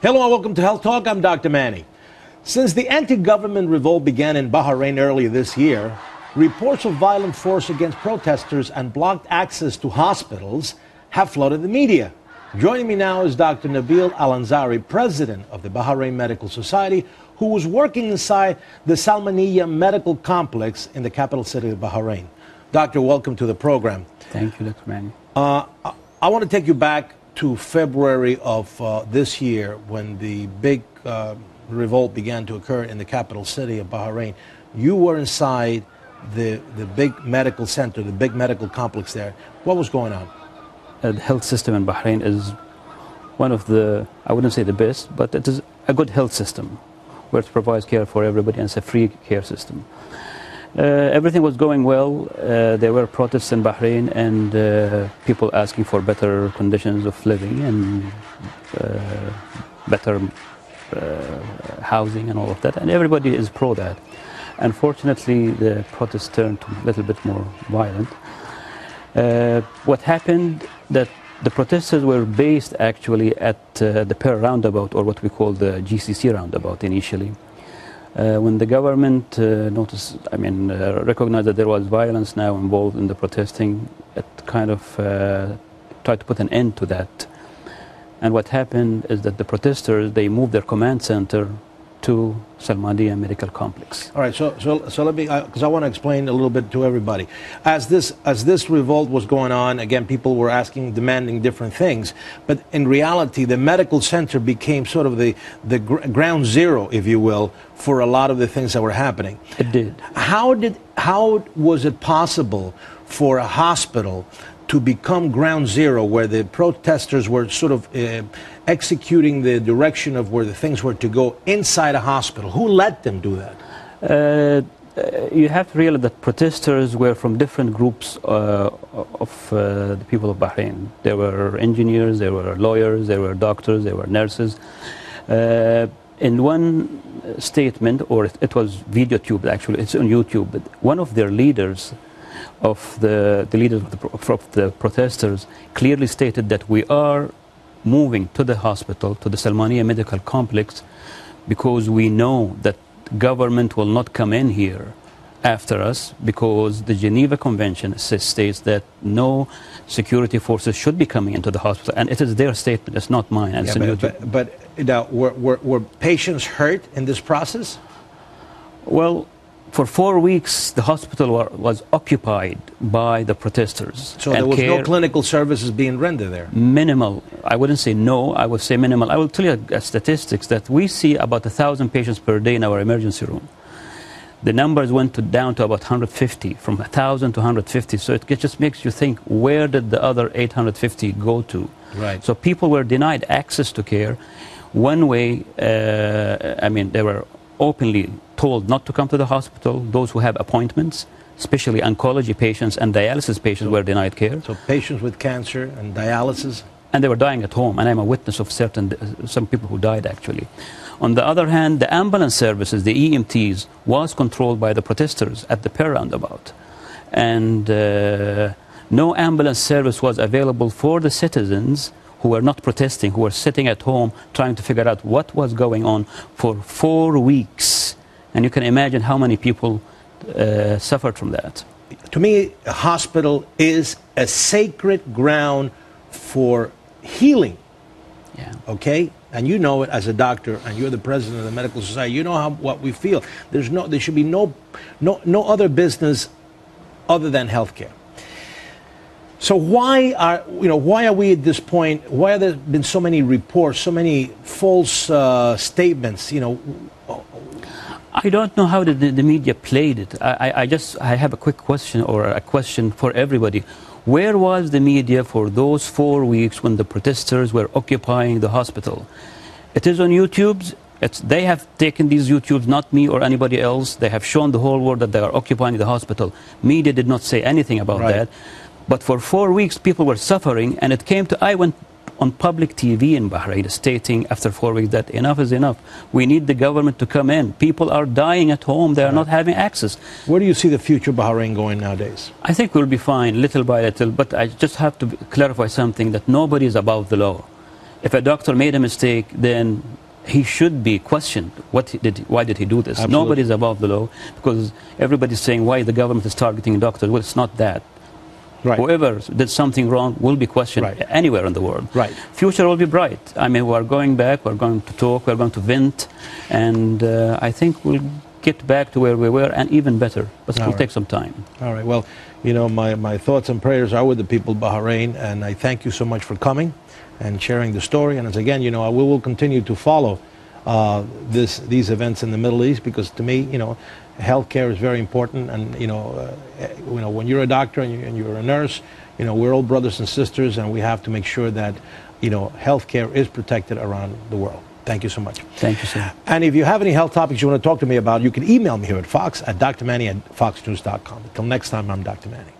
Hello and welcome to Health Talk. I'm Dr. Manny. Since the anti-government revolt began in Bahrain earlier this year, reports of violent force against protesters and blocked access to hospitals have flooded the media. Joining me now is Dr. Nabil Al-Ansari, president of the Bahrain Medical Society, who was working inside the Salmaniya Medical Complex in the capital city of Bahrain. Doctor, welcome to the program. Thank you, Dr. Manny. I want to take you back to February of this year when the big revolt began to occur in the capital city of Bahrain. You were inside the big medical center, the big medical complex there. What was going on? The health system in Bahrain is one of the, I wouldn't say the best, but it is a good health system where it provides care for everybody and it's a free care system. Everything was going well. There were protests in Bahrain and people asking for better conditions of living and better housing and all of that, and everybody is pro that. Unfortunately, the protests turned a little bit more violent. What happened that the protesters were based actually at the Pearl roundabout, or what we call the GCC roundabout initially. When the government recognized that there was violence now involved in the protesting, it kind of tried to put an end to that. And what happened is that the protesters, they moved their command center to Salmaniya Medical Complex. All right, so let me, because I want to explain a little bit to everybody. As this revolt was going on, again, people were demanding different things, but in reality, the medical center became sort of the ground zero, if you will, for a lot of the things that were happening. It did. How was it possible for a hospital to become ground zero where the protesters were sort of executing the direction of where the things were to go inside a hospital? Who let them do that? You have to realize that protesters were from different groups of the people of Bahrain. There were engineers, there were lawyers, there were doctors, there were nurses. In one statement, or it was video tube actually, it's on YouTube, but one of their leaders of the protesters clearly stated that we are moving to the hospital, to the Salmaniya Medical Complex, because we know that government will not come in here after us, because the Geneva Convention states that no security forces should be coming into the hospital, and it is their statement, it's not mine. And but now, were patients hurt in this process? Well, for 4 weeks, the hospital was occupied by the protesters. So there was no clinical services being rendered there? Minimal. I wouldn't say no, I would say minimal. I will tell you statistics that we see about 1,000 patients per day in our emergency room. The numbers went down to about 150, from 1,000 to 150. So it just makes you think, where did the other 850 go to? Right. So people were denied access to care. One way, they were openly told not to come to the hospital. Those who have appointments, especially oncology patients and dialysis patients, were denied care. So patients with cancer and dialysis? And they were dying at home, and I'm a witness of some people who died actually. On the other hand, the ambulance services, the EMTs, was controlled by the protesters at the Pearl roundabout. And no ambulance service was available for the citizens who were not protesting, who were sitting at home trying to figure out what was going on for 4 weeks. And you can imagine how many people suffered from that. To me, a hospital is a sacred ground for healing. Yeah. Okay? And you know it as a doctor, and you're the president of the Medical Society. You know what we feel. There should be no other business other than healthcare. So why are we at this point? Why have there been so many reports, so many false statements? I don't know how the media played it. I have a quick question, or a question for everybody. Where was the media for those 4 weeks when the protesters were occupying the hospital? It is on YouTube. They have taken these YouTubes, not me or anybody else. They have shown the whole world that they are occupying the hospital. Media did not say anything about that. But for 4 weeks, people were suffering, and I went on public TV in Bahrain stating after 4 weeks that enough is enough. We need the government to come in. People are dying at home. They are not having access. Where do you see the future of Bahrain going nowadays? I think we'll be fine, little by little. But I just have to clarify something, that nobody is above the law. If a doctor made a mistake, then he should be questioned. Why did he do this? Absolutely. Nobody's above the law, because everybody's saying why the government is targeting doctors. Well, it's not that. Right. Whoever did something wrong will be questioned anywhere in the world. Right. Future will be bright. I mean, we are going back, we're going to talk, we're going to vent, and I think we'll get back to where we were and even better, but it will take some time. All right. Well, you know, my thoughts and prayers are with the people of Bahrain, and I thank you so much for coming and sharing the story. And as again, you know, we will continue to follow these events in the Middle East, because to me, you know, healthcare is very important. And you know, when you're a doctor and you're a nurse, you know, we're all brothers and sisters, and we have to make sure that, you know, healthcare is protected around the world. Thank you so much. Thank you, sir. And if you have any health topics you want to talk to me about, you can email me here at Fox at drmanny@foxnews.com. Until next time, I'm Dr. Manny.